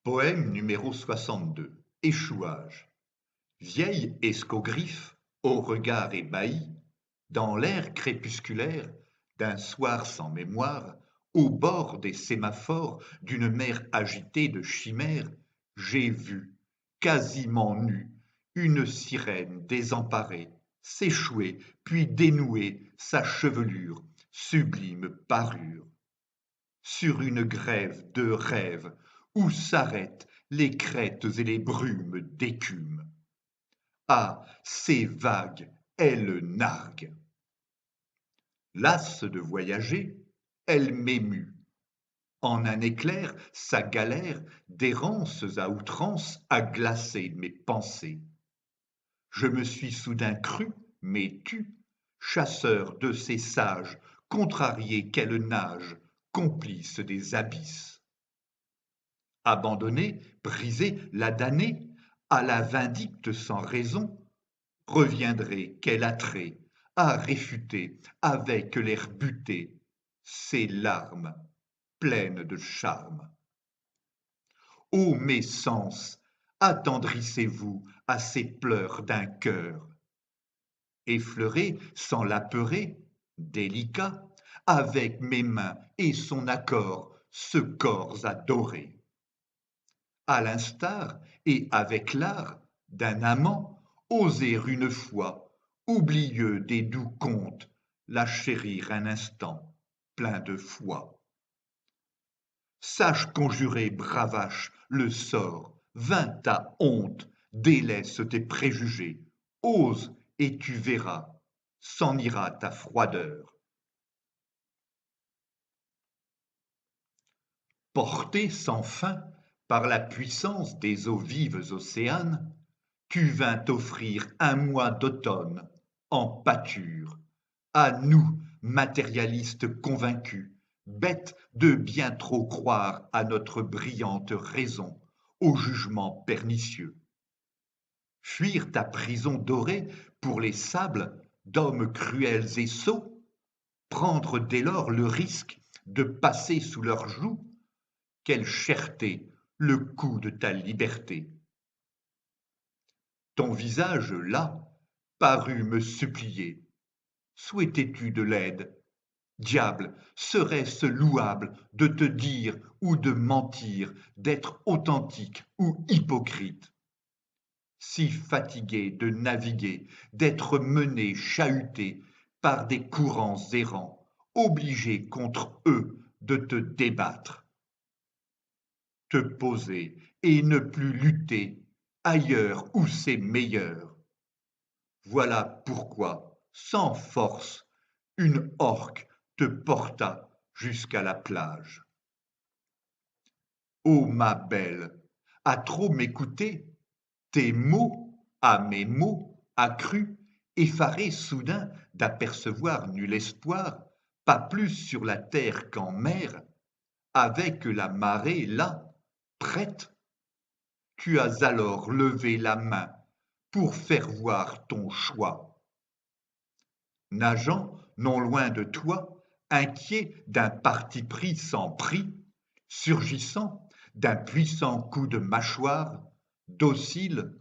Poème numéro 62. Échouage. Vieille escogriffe, au regard ébahi, dans l'air crépusculaire d'un soir sans mémoire, au bord des sémaphores d'une mer agitée de chimères, j'ai vu, quasiment nue, une sirène désemparée, s'échouer, puis dénouer sa chevelure, sublime parure sur une grève de rêves où s'arrêtent les crêtes et les brumes d'écume. Ah, ces vagues, elles narguent. Lasse de voyager, elle m'émue. En un éclair, sa galère d'errances à outrance a glacé mes pensées. Je me suis soudain cru, mais tu, chasseur de ces sages, contrarié qu'elle nage, complice des abysses. Abandonnée, brisée, la damnée, à la vindicte sans raison, reviendrait quel attrait à réfuter avec l'air buté ces larmes pleines de charme. Ô mes sens, attendrissez-vous à ces pleurs d'un cœur, effleuré sans l'apeurer, délicat, avec mes mains et son accord, ce corps adoré. À l'instar et avec l'art d'un amant, oser une fois, oublieux des doux contes, la chérir un instant, plein de foi. Sache conjurer, bravache, le sort, vains ta honte, délaisse tes préjugés, ose et tu verras, s'en ira ta froideur. Porté sans fin par la puissance des eaux vives océanes, tu vins t'offrir un mois d'automne en pâture, à nous, matérialistes convaincus, bêtes de bien trop croire à notre brillante raison, au jugement pernicieux. Fuir ta prison dorée pour les sables d'hommes cruels et sots, prendre dès lors le risque de passer sous leurs joues, quelle cherté le coût de ta liberté! Ton visage, là, parut me supplier. Souhaitais-tu de l'aide? Diable, serait-ce louable de te dire ou de mentir, d'être authentique ou hypocrite? Si fatigué de naviguer, d'être mené, chahuté par des courants errants, obligé contre eux de te débattre, te poser et ne plus lutter ailleurs où c'est meilleur. Voilà pourquoi, sans force, une orque te porta jusqu'à la plage. Ô ma belle, à trop m'écouter, tes mots à mes mots accrus, effarés soudain d'apercevoir nul espoir, pas plus sur la terre qu'en mer, avec la marée là, prête, tu as alors levé la main pour faire voir ton choix. Nageant non loin de toi, inquiet d'un parti pris sans prix, surgissant d'un puissant coup de mâchoire, docile,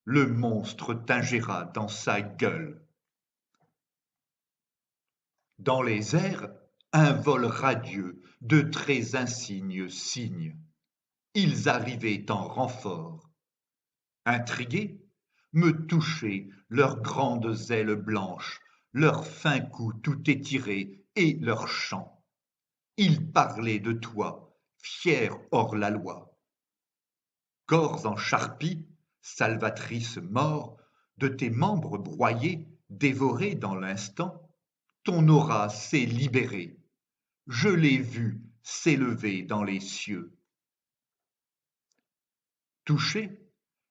le monstre t'ingéra dans sa gueule. Dans les airs, un vol radieux de traits insignes signe. Ils arrivaient en renfort. Intrigués, me touchaient leurs grandes ailes blanches, leurs fins cous tout étirés et leurs chants. Ils parlaient de toi, fiers hors la loi. Corps en charpie, salvatrice mort, de tes membres broyés, dévorés dans l'instant, ton aura s'est libérée. Je l'ai vu s'élever dans les cieux. Touché,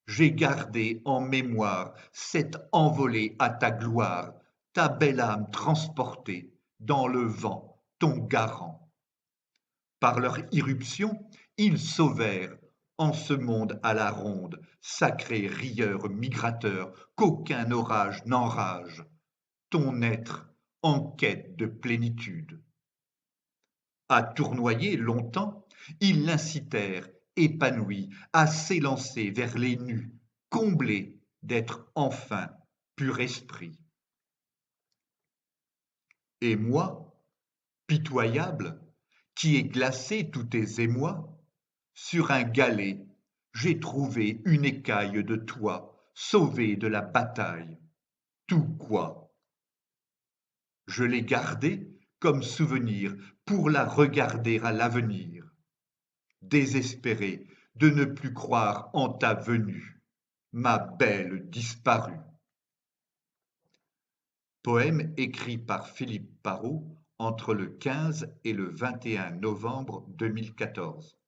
j'ai gardé en mémoire cette envolée à ta gloire, ta belle âme transportée dans le vent, ton garant. Par leur irruption, ils sauvèrent, en ce monde à la ronde, sacrés rieurs migrateurs, qu'aucun orage n'enrage, ton être en quête de plénitude. À tournoyer longtemps, ils l'incitèrent épanoui, à s'élancer vers les nus, comblé d'être enfin pur esprit. Et moi, pitoyable, qui ai glacé tous tes émois, sur un galet, j'ai trouvé une écaille de toi, sauvée de la bataille. Tout quoi? Je l'ai gardée comme souvenir pour la regarder à l'avenir, désespéré de ne plus croire en ta venue, ma belle disparue. Poème écrit par Philippe Parrot entre le 15 et le 21 novembre 2014.